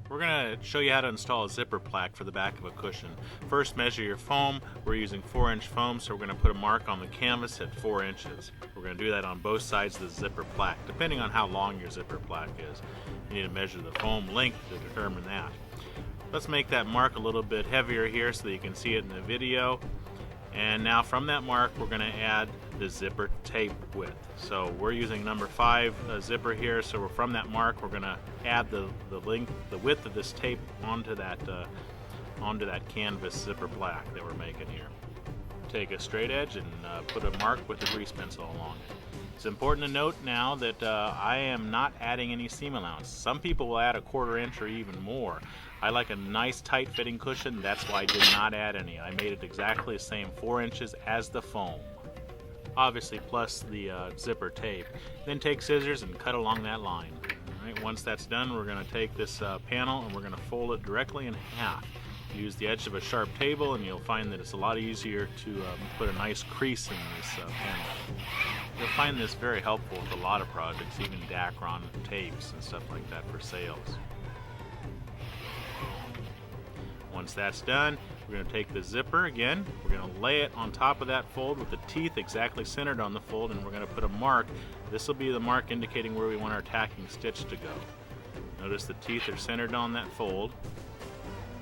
We're going to show you how to install a zipper plaque for the back of a cushion. First, measure your foam. We're using 4-inch foam, so we're going to put a mark on the canvas at 4 inches. We're going to do that on both sides of the zipper plaque, depending on how long your zipper plaque is. You need to measure the foam length to determine that. Let's make that mark a little bit heavier here so that you can see it in the video. And now from that mark, we're going to add the zipper tape width. So we're using number 5 zipper here. So from that mark, we're going to add the width of this tape onto that canvas zipper plaque that we're making here. Take a straight edge and put a mark with a grease pencil along it. It's important to note now that I am not adding any seam allowance. Some people will add a 1/4 inch or even more. I like a nice tight fitting cushion, that's why I did not add any. I made it exactly the same 4 inches as the foam. Obviously plus the zipper tape. Then take scissors and cut along that line. Alright, once that's done, we're going to take this panel and we're going to fold it directly in half. Use the edge of a sharp table and you'll find that it's a lot easier to put a nice crease in this panel. You'll find this very helpful with a lot of projects, even Dacron tapes and stuff like that for sales. Once that's done, we're going to take the zipper again, we're going to lay it on top of that fold with the teeth exactly centered on the fold, and we're going to put a mark. This will be the mark indicating where we want our tacking stitch to go. Notice the teeth are centered on that fold,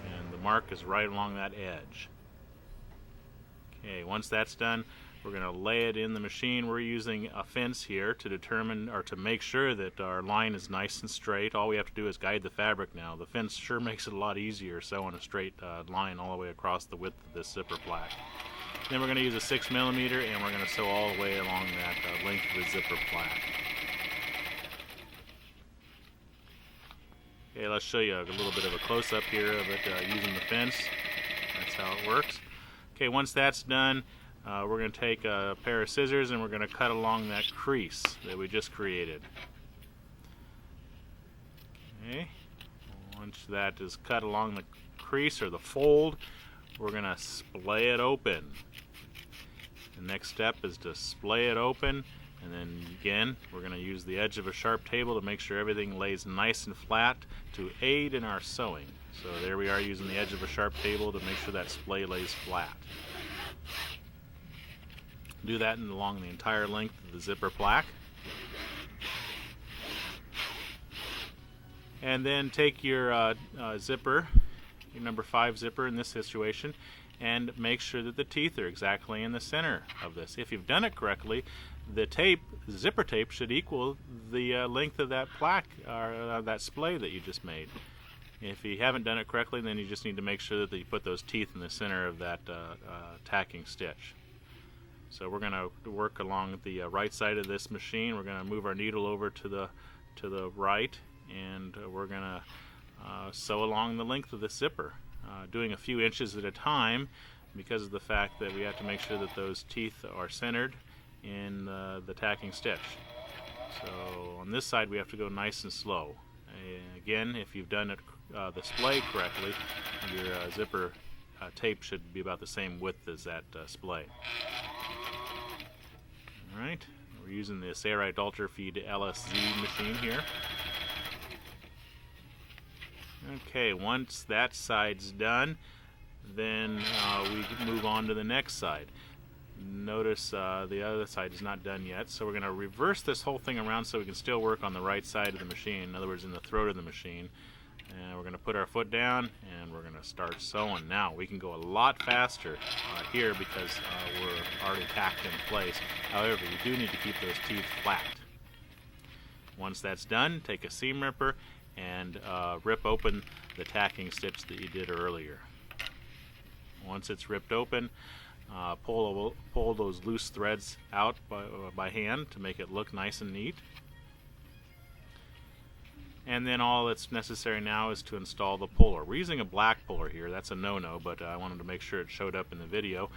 and the mark is right along that edge. Okay, once that's done, we're going to lay it in the machine. We're using a fence here to determine or to make sure that our line is nice and straight. All we have to do is guide the fabric now. The fence sure makes it a lot easier sewing a straight line all the way across the width of this zipper plaque. Then we're going to use a 6mm and we're going to sew all the way along that length of the zipper plaque. Okay, let's show you a little bit of a close-up here of it using the fence. That's how it works. Okay, once that's done, we're going to take a pair of scissors and we're going to cut along that crease that we just created. Okay, once that is cut along the crease or the fold, we're going to splay it open. The next step is to splay it open, and then again we're going to use the edge of a sharp table to make sure everything lays nice and flat to aid in our sewing. So there we are using the edge of a sharp table to make sure that splay lays flat. Do that along the entire length of the zipper plaque. And then take your zipper, your number 5 zipper in this situation, and make sure that the teeth are exactly in the center of this. If you've done it correctly, the zipper tape should equal the length of that plaque or that splay that you just made. If you haven't done it correctly, then you just need to make sure that you put those teeth in the center of that tacking stitch. So we're going to work along the right side of this machine. We're going to move our needle over to the right, and we're going to sew along the length of the zipper, doing a few inches at a time because of the fact that we have to make sure that those teeth are centered in the tacking stitch. So on this side we have to go nice and slow. Again, if you've done it the splay correctly, your zipper tape should be about the same width as that splay. Alright, we're using the Sayrite Ultra Feed LSZ machine here. Okay, once that side's done, then we move on to the next side. Notice the other side is not done yet, so we're going to reverse this whole thing around so we can still work on the right side of the machine, in other words in the throat of the machine. And we're going to put our foot down and we're going to start sewing. Now we can go a lot faster here because we're already tacked in place. However, you do need to keep those teeth flat. Once that's done, take a seam ripper and rip open the tacking stitch that you did earlier. Once it's ripped open, pull those loose threads out by hand to make it look nice and neat. And then all that's necessary now is to install the puller. We're using a black puller here. That's a no-no, but I wanted to make sure it showed up in the video.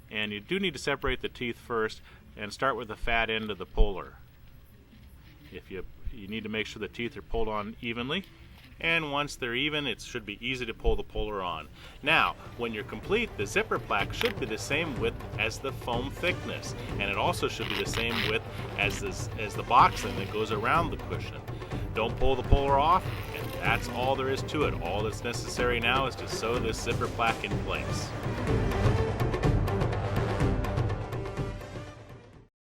And you do need to separate the teeth first and start with the fat end of the puller. If you need to make sure the teeth are pulled on evenly. And once they're even, it should be easy to pull the puller on. Now, when you're complete, the zipper plaque should be the same width as the foam thickness, and it also should be the same width as the boxing that goes around the cushion. Don't pull the puller off that's all there is to it. All that's necessary now is to sew this zipper plaque in place.